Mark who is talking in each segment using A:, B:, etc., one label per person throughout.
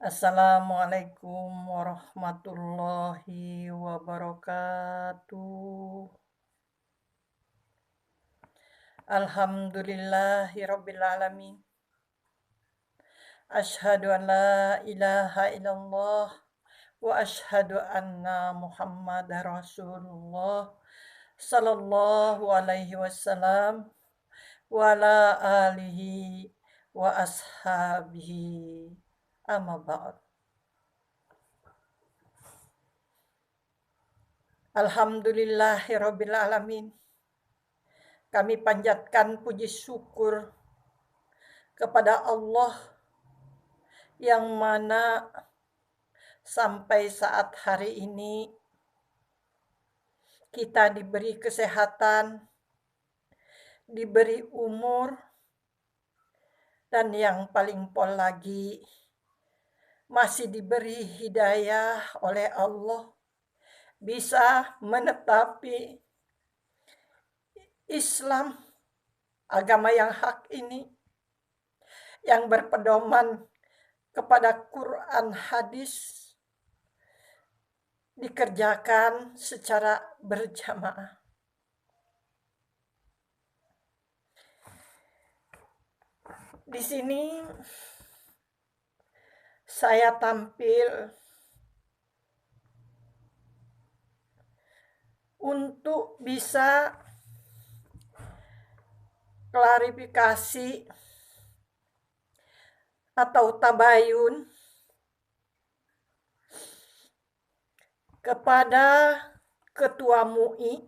A: Assalamualaikum warahmatullahi wabarakatuh. Alhamdulillahirabbil alamin. Asyhadu an la ilaha illallah wa asyhadu anna Muhammadar Rasulullah sallallahu alaihi wasallam wa ala alihi wa ashabihi amma ba'd. Alhamdulillahirabbil alamin. Kami panjatkan puji syukur kepada Allah yang mana sampai saat hari ini kita diberi kesehatan, diberi umur, dan yang paling pol lagi masih diberi hidayah oleh Allah bisa menetapi Islam, agama yang hak ini, yang berpedoman kepada Quran hadis, dikerjakan secara berjamaah. Di sini saya tampil untuk bisa klarifikasi atau tabayun kepada Ketua MUI,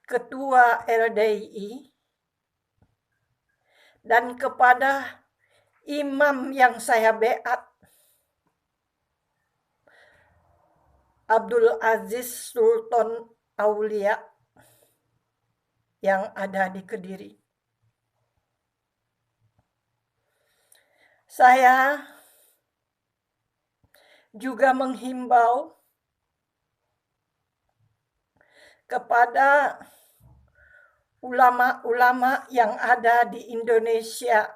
A: Ketua LDII, dan kepada imam yang saya beat, Abdul Aziz Sultan Aulia yang ada di Kediri. Saya juga menghimbau kepada ulama-ulama yang ada di Indonesia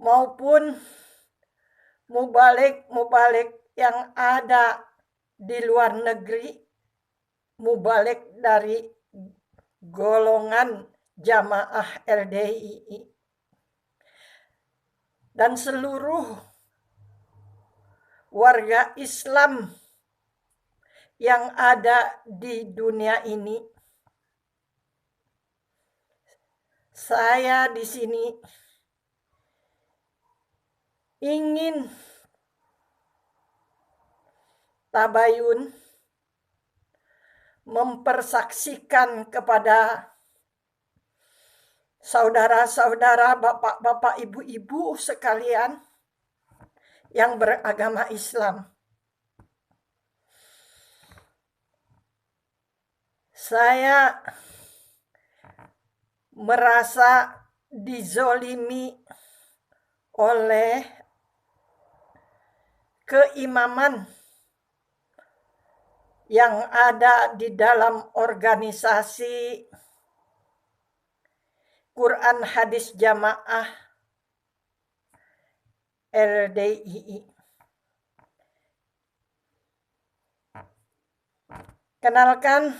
A: maupun mubalik yang ada di luar negeri, mubalik dari golongan jamaah LDII, dan seluruh warga Islam yang ada di dunia ini. Saya di sini ingin tabayun mempersaksikan kepada saudara-saudara, bapak-bapak, ibu-ibu sekalian yang beragama Islam. Saya merasa dizolimi oleh keimaman yang ada di dalam organisasi Quran Hadis Jamaah LDII. Kenalkan,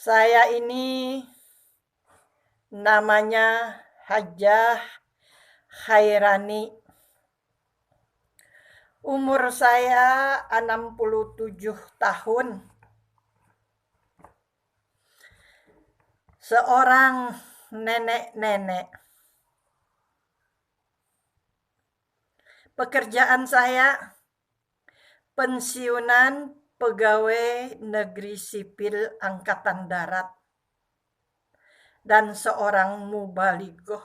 A: saya ini namanya Hajjah Khairani. Umur saya 67 tahun. Seorang nenek-nenek. Pekerjaan saya pensiunan pegawai negeri sipil Angkatan Darat dan seorang mubalighah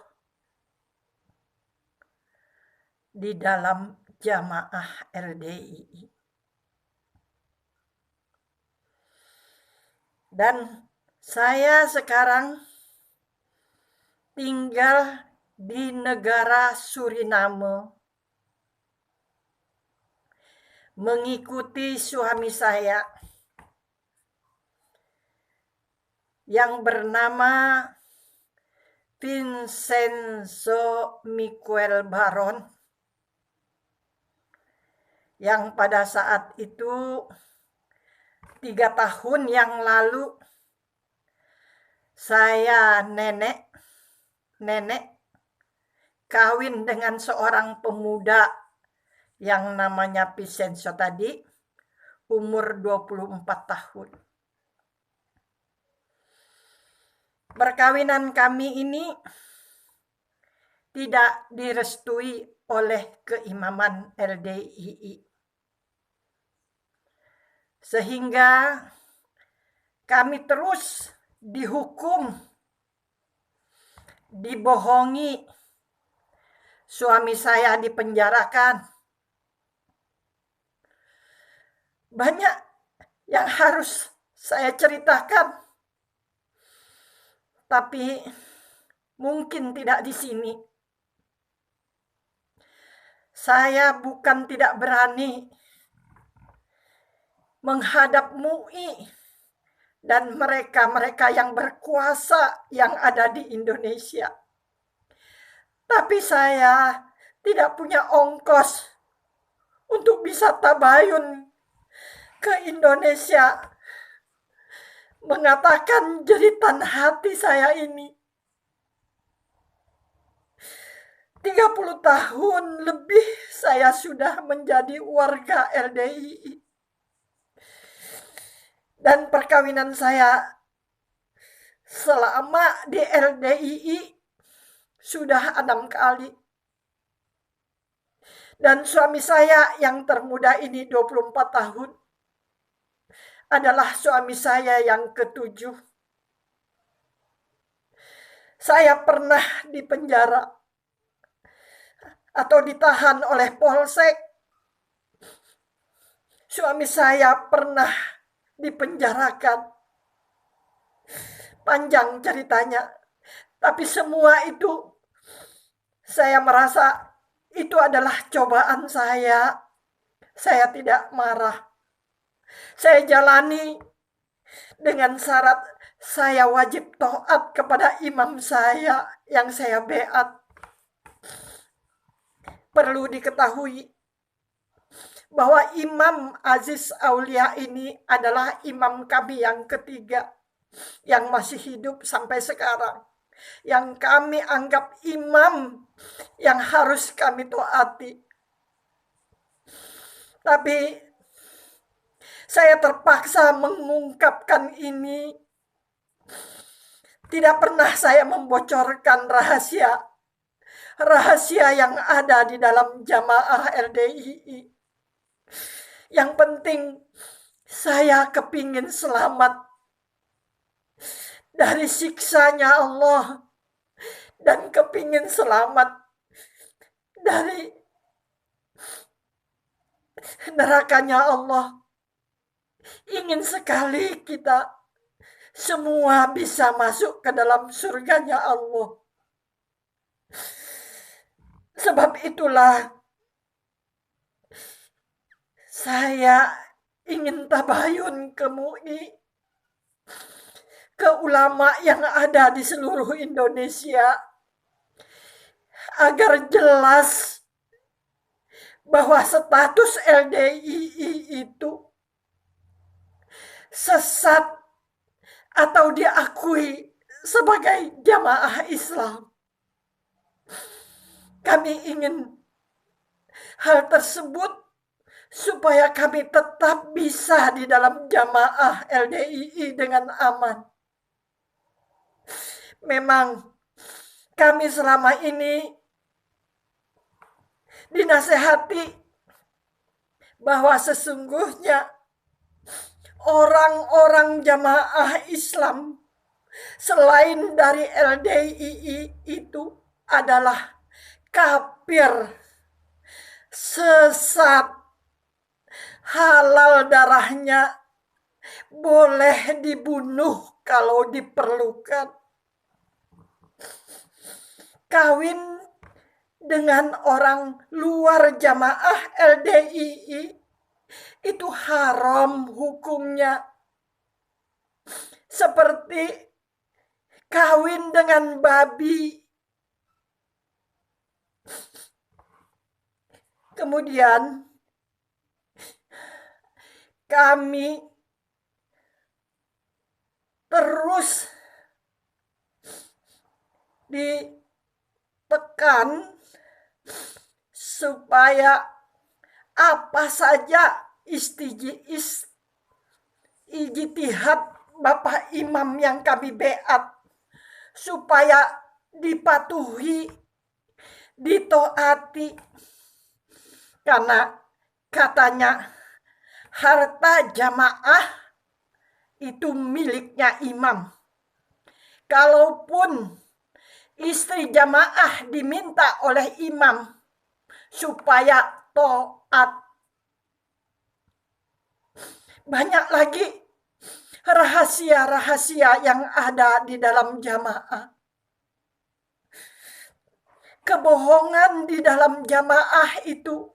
A: di dalam jamaah LDII. Dan saya sekarang tinggal di negara Suriname, mengikuti suami saya yang bernama Vincenzo Miguel Baron, yang pada saat itu 3 tahun yang lalu saya nenek kawin dengan seorang pemuda yang namanya Vincenzo tadi, umur 24 tahun. Perkawinan kami ini tidak direstui oleh keimaman LDII. Sehingga kami terus dihukum, dibohongi, suami saya dipenjarakan. Banyak yang harus saya ceritakan, tapi mungkin tidak di sini. Saya bukan tidak berani menghadap MUI dan mereka-mereka yang berkuasa yang ada di Indonesia. Tapi saya tidak punya ongkos untuk bisa tabayun ke Indonesia mengatakan jeritan hati saya ini. 30 tahun lebih saya sudah menjadi warga LDII. Dan perkawinan saya selama di LDII sudah 6 kali. Dan suami saya yang termuda ini 24 tahun adalah suami saya yang ke-7. Saya pernah dipenjara atau ditahan oleh Polsek. Suami saya pernah dipenjarakan. Panjang ceritanya. Tapi semua itu saya merasa itu adalah cobaan saya. Saya tidak marah. Saya jalani dengan syarat saya wajib taat kepada imam saya yang saya beat. Perlu diketahui bahwa Imam Aziz Aulia ini adalah imam kami yang ketiga yang masih hidup sampai sekarang, yang kami anggap imam yang harus kami taati. Tapi saya terpaksa mengungkapkan ini. Tidak pernah saya membocorkan rahasia yang ada di dalam jamaah LDII. Yang penting saya kepingin selamat dari siksanya Allah dan kepingin selamat dari nerakanya Allah. Ingin sekali kita semua bisa masuk ke dalam surganya Allah. Sebab itulah saya ingin tabayun ke MUI, ke ulama yang ada di seluruh Indonesia, agar jelas bahwa status LDII itu sesat atau diakui sebagai jamaah Islam. Kami ingin hal tersebut supaya kami tetap bisa di dalam jamaah LDII dengan aman. Memang kami selama ini dinasehati bahwa sesungguhnya orang-orang jamaah Islam selain dari LDII itu adalah kafir, sesat, halal darahnya, boleh dibunuh kalau diperlukan. Kawin dengan orang luar jamaah LDII itu haram hukumnya. Seperti kawin dengan babi Kemudian kami terus ditekan supaya apa saja ijtihad Bapak Imam yang kami beat supaya dipatuhi, ditaati, karena katanya harta jamaah itu miliknya imam. Kalaupun istri jamaah diminta oleh imam supaya taat, banyak lagi rahasia-rahasia yang ada di dalam jamaah. Kebohongan di dalam jamaah itu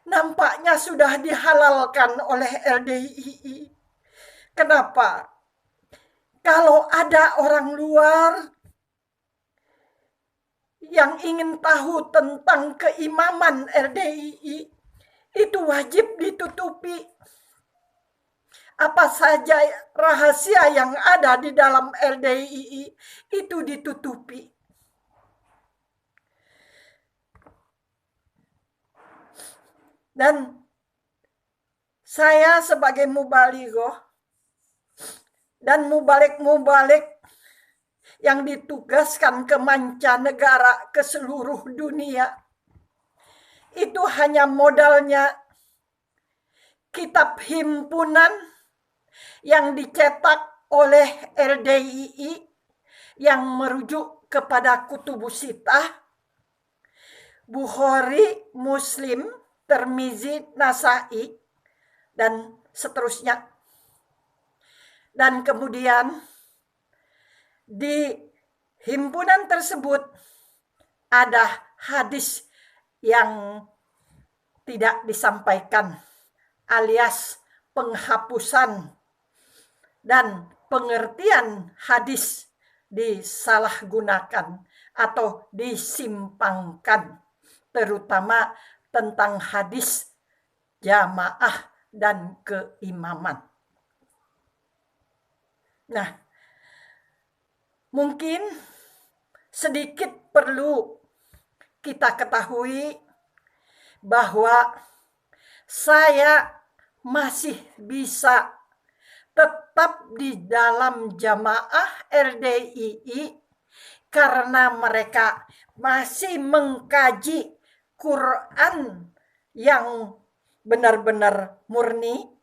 A: nampaknya sudah dihalalkan oleh LDII. Kenapa? Kalau ada orang luar yang ingin tahu tentang keimaman LDII, itu wajib ditutupi. Apa saja rahasia yang ada di dalam LDII itu ditutupi. Dan saya sebagai mubalighah dan mubalik-mubalik yang ditugaskan ke mancanegara, ke seluruh dunia, itu hanya modalnya kitab himpunan yang dicetak oleh LDII yang merujuk kepada Kutubus Sittah, Bukhari, Muslim, Tirmizi, Nasa'i, dan seterusnya. Dan kemudian di himpunan tersebut ada hadis yang tidak disampaikan, alias penghapusan dan pengertian hadis disalahgunakan atau disimpangkan, terutama tentang hadis jamaah dan keimaman. Nah, mungkin sedikit perlu kita ketahui bahwa saya masih bisa tetap di dalam jamaah LDII karena mereka masih mengkaji Quran yang benar-benar murni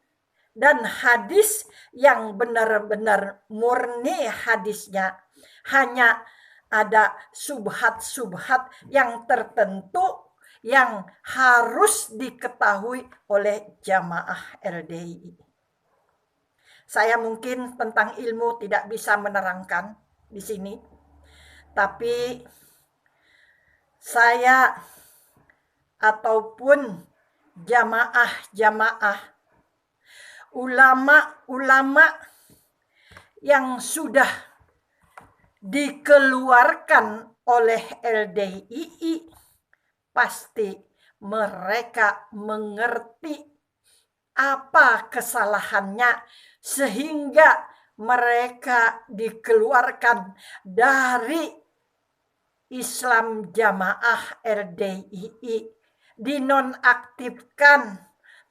A: dan hadis yang benar-benar murni hadisnya. Hanya ada subhat-subhat yang tertentu yang harus diketahui oleh jamaah LDII. Saya mungkin tentang ilmu tidak bisa menerangkan di sini, tapi saya ataupun jamaah-jamaah, ulama-ulama yang sudah dikeluarkan oleh LDII, pasti mereka mengerti apa kesalahannya sehingga mereka dikeluarkan dari Islam jamaah LDII, dinonaktifkan,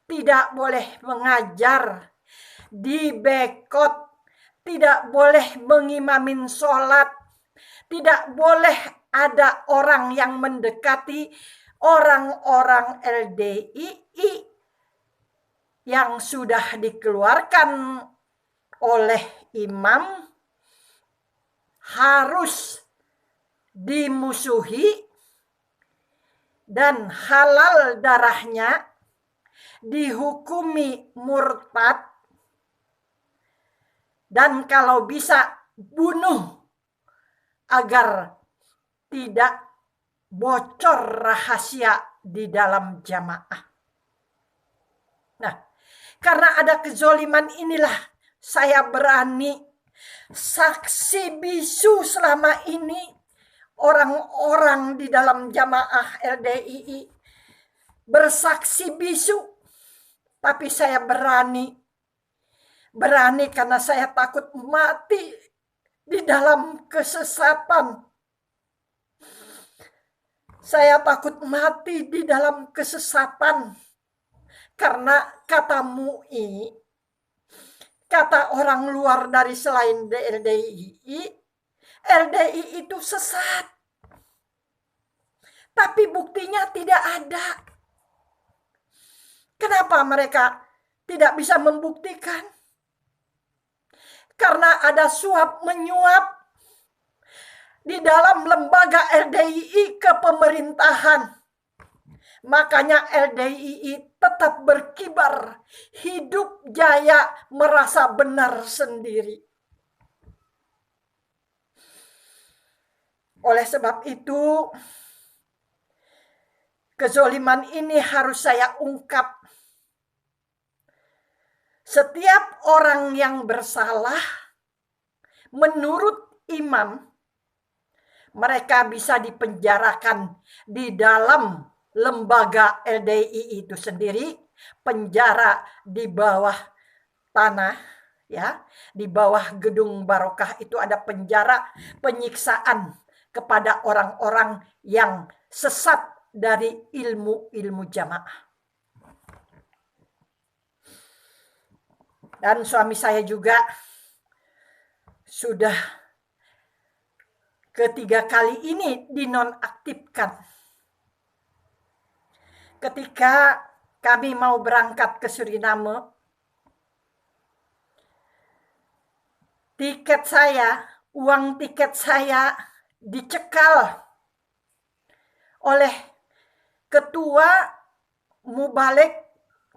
A: tidak boleh mengajar, dibekot, tidak boleh mengimamin sholat, tidak boleh ada orang yang mendekati orang-orang LDII yang sudah dikeluarkan oleh imam, harus dimusuhi dan halal darahnya, dihukumi murtad, dan kalau bisa bunuh agar tidak bocor rahasia di dalam jamaah. Nah, karena ada kezoliman inilah saya berani saksi bisu selama ini orang-orang di dalam jamaah LDII bersaksi bisu, tapi saya berani. Berani karena saya takut mati di dalam kesesatan. Saya takut mati di dalam kesesatan. Karena kata MUI, kata orang luar dari selain LDII, LDI itu sesat. Tapi buktinya tidak ada. Kenapa mereka tidak bisa membuktikan? Karena ada suap menyuap di dalam lembaga LDII kepemerintahan. Makanya LDII tetap berkibar, hidup jaya, merasa benar sendiri. Oleh sebab itu, kezoliman ini harus saya ungkap. Setiap orang yang bersalah, menurut imam, mereka bisa dipenjarakan di dalam lembaga LDII itu sendiri, penjara di bawah tanah, ya, di bawah gedung Barokah itu ada penjara penyiksaan kepada orang-orang yang sesat dari ilmu jamaah. Dan suami saya juga sudah ketiga kali ini dinonaktifkan. Ketika kami mau berangkat ke Suriname, uang tiket saya dicekal oleh ketua Mubalek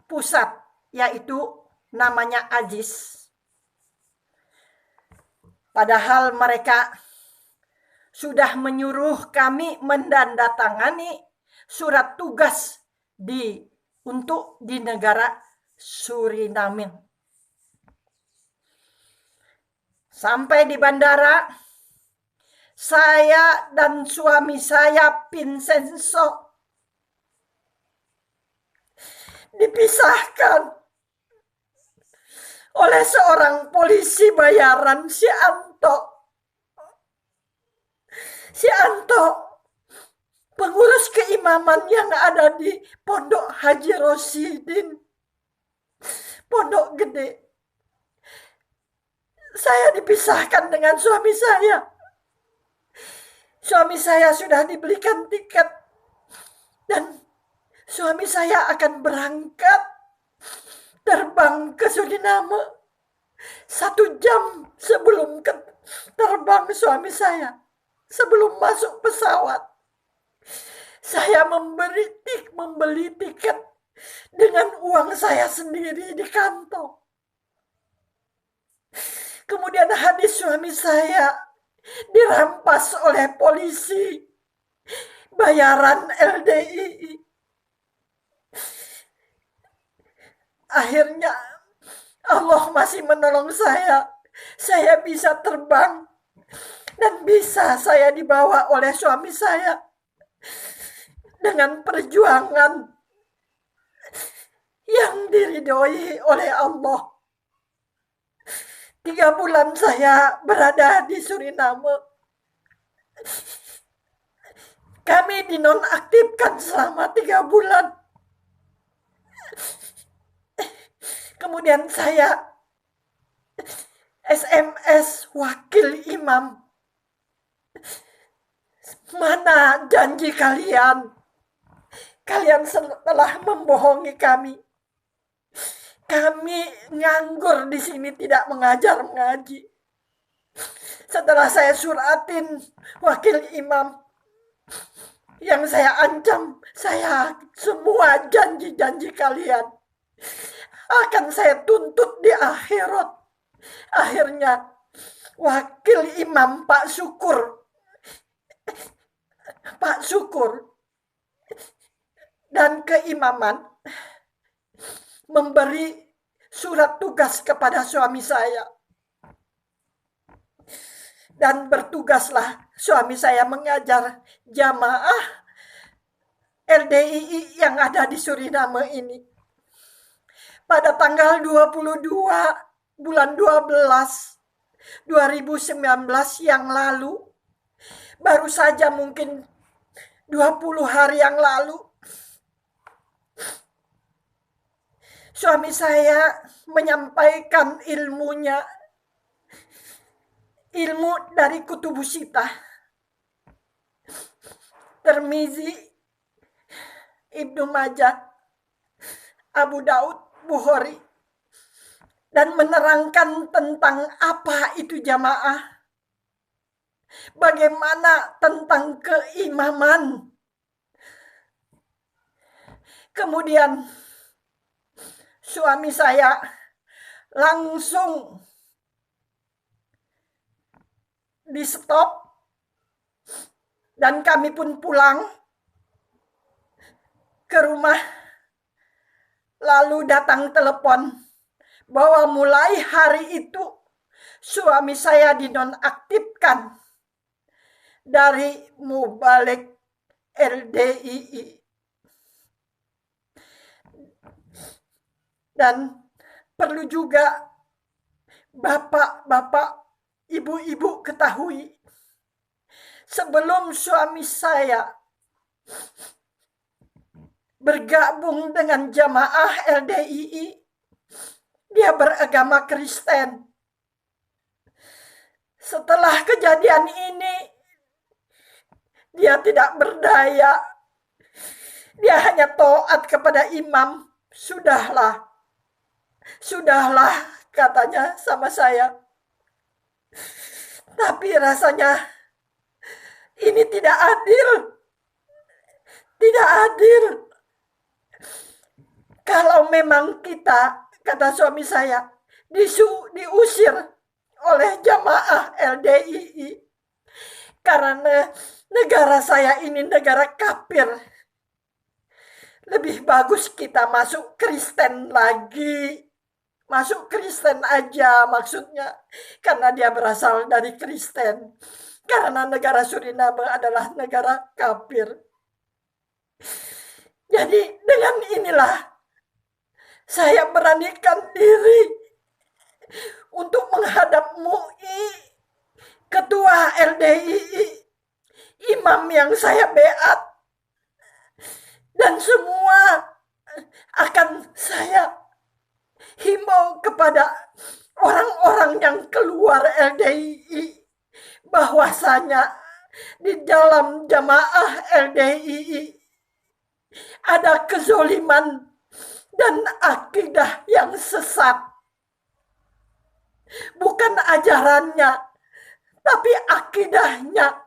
A: pusat, yaitu namanya Aziz. Padahal mereka sudah menyuruh kami mendandatangani surat tugas untuk di negara Suriname. Sampai di bandara, saya dan suami saya Vincenzo dipisahkan oleh seorang polisi bayaran, si Anto, pengurus keimaman yang ada di Pondok Haji Rosidin, Pondok Gede. Saya dipisahkan dengan suami saya. Suami saya sudah dibelikan tiket dan suami saya akan berangkat terbang ke Suriname 1 jam sebelum terbang suami saya. Sebelum masuk pesawat, saya membeli tiket dengan uang saya sendiri di kantong. Kemudian hadis suami saya dirampas oleh polisi bayaran LDII. Akhirnya Allah masih menolong saya. Saya bisa terbang dan bisa saya dibawa oleh suami saya dengan perjuangan yang diridhoi oleh Allah. 3 bulan saya berada di Suriname. Kami dinonaktifkan selama 3 bulan. Kemudian saya SMS wakil imam. Mana janji kalian? Kalian telah membohongi kami. Kami nganggur di sini, tidak mengajar mengaji. Setelah saya suratin wakil imam, yang saya ancam, saya semua janji-janji kalian akan saya tuntut di akhirat. Akhirnya wakil imam Pak Syukur dan keimaman memberi surat tugas kepada suami saya. Dan bertugaslah suami saya mengajar jamaah LDII yang ada di Suriname ini. Pada tanggal 22 bulan 12 2019 yang lalu, baru saja mungkin 20 hari yang lalu, suami saya menyampaikan ilmu dari Kutubusita, Tirmizi, Ibnu Majah, Abu Daud, Bukhari, dan menerangkan tentang apa itu jamaah, bagaimana tentang keimaman. Kemudian suami saya langsung di stop dan kami pun pulang ke rumah. Lalu datang telepon bahwa mulai hari itu suami saya dinonaktifkan dari Mubalik LDII. Dan perlu juga bapak-bapak, ibu-ibu ketahui, sebelum suami saya bergabung dengan jamaah LDII, dia beragama Kristen. Setelah kejadian ini, dia tidak berdaya. Dia hanya taat kepada imam. Sudahlah, katanya sama saya. Tapi rasanya ini tidak adil. Tidak adil. Kalau memang kita, kata suami saya, diusir oleh jamaah LDII karena negara saya ini negara kafir, lebih bagus kita masuk Kristen lagi. Masuk Kristen aja maksudnya, karena dia berasal dari Kristen. Karena negara Suriname adalah negara kafir. Jadi dengan inilah saya beranikan diri untuk menghadap MUI, ketua LDII, imam yang saya beat, dan semua akan saya himbau kepada orang-orang yang keluar LDII bahwasanya di dalam jamaah LDII ada kezoliman dan akidah yang sesat. Bukan ajarannya, tapi akidahnya.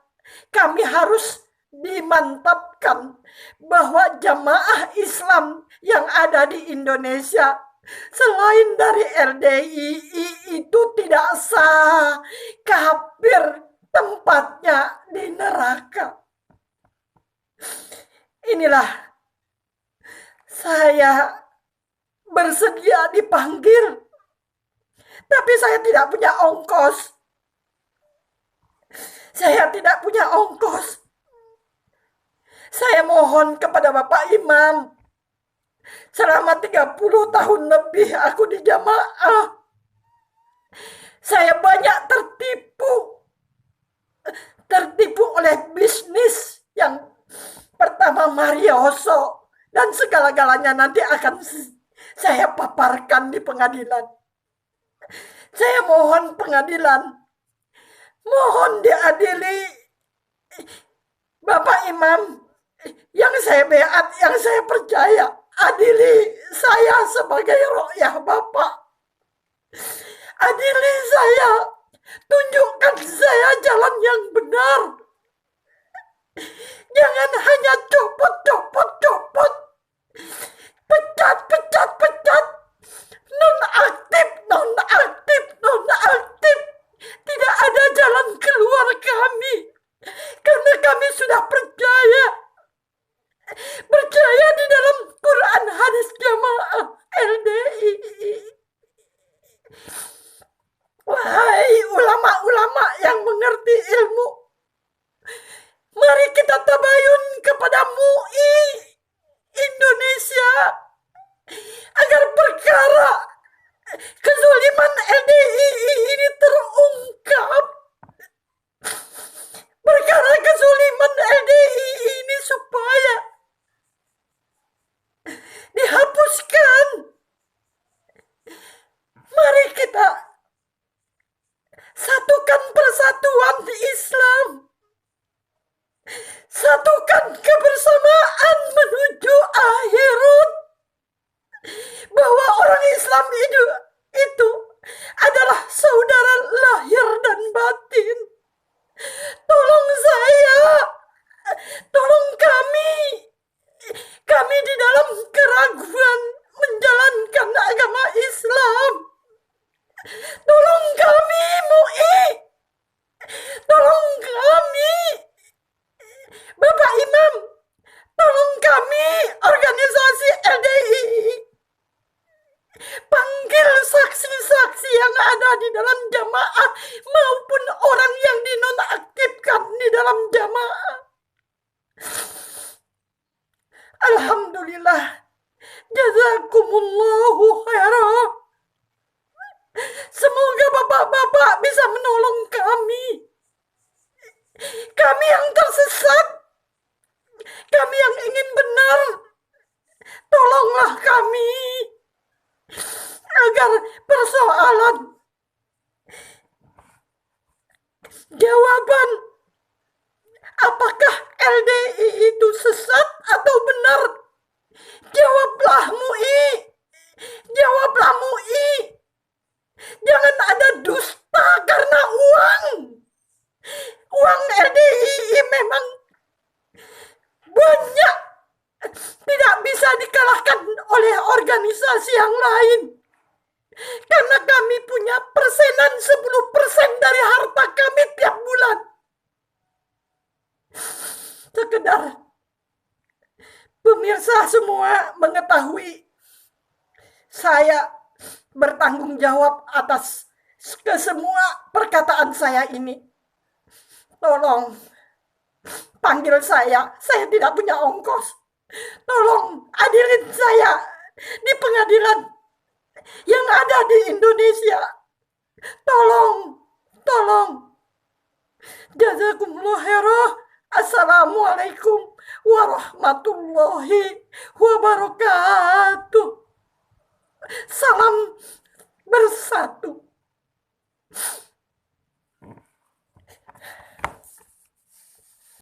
A: Kami harus dimantapkan bahwa jamaah Islam yang ada di Indonesia selain dari LDII itu tidak sah, kafir, tempatnya di neraka. Inilah saya bersedia dipanggil, tapi saya tidak punya ongkos. Saya tidak punya ongkos. Saya mohon kepada Bapak Imam, selama 30 tahun lebih aku di jamaah, saya banyak tertipu oleh bisnis yang pertama Marioso, dan segala-galanya nanti akan saya paparkan di pengadilan. Saya mohon pengadilan, mohon diadili. Bapak Imam yang saya beat, yang saya percaya, adili saya sebagai rokyah Bapak. Adili saya, tunjukkan saya jalan yang benar. Jangan hanya copot. Pecat. Nonaktif. Tidak ada jalan keluar kami. Karena kami sudah percaya di dalam Quran hadis jamaah LDII. Wahai ulama-ulama yang mengerti ilmu, mari kita tabayun kepada MUI dalam jamaah. Alhamdulillah. Jazakumullahu khairan. Semoga bapak-bapak bisa menolong kami. Kami yang tersesat. Kami yang ingin benar. Tolonglah kami. Agar persoalan jawaban apakah LDI itu sesat atau benar, jawablah MUI. Jawablah MUI. Jangan ada dusta karena uang. Uang LDI memang banyak, tidak bisa dikalahkan oleh organisasi yang lain. Karena kami punya persenan 10% dari harta kami tiap bulan. Sekedar pemirsa semua mengetahui, saya bertanggung jawab atas kesemua perkataan saya ini. Tolong panggil saya tidak punya ongkos. Tolong adilin saya di pengadilan yang ada di Indonesia. Tolong. Jazakumullah khairan. Assalamualaikum warahmatullahi wabarakatuh. Salam bersatu.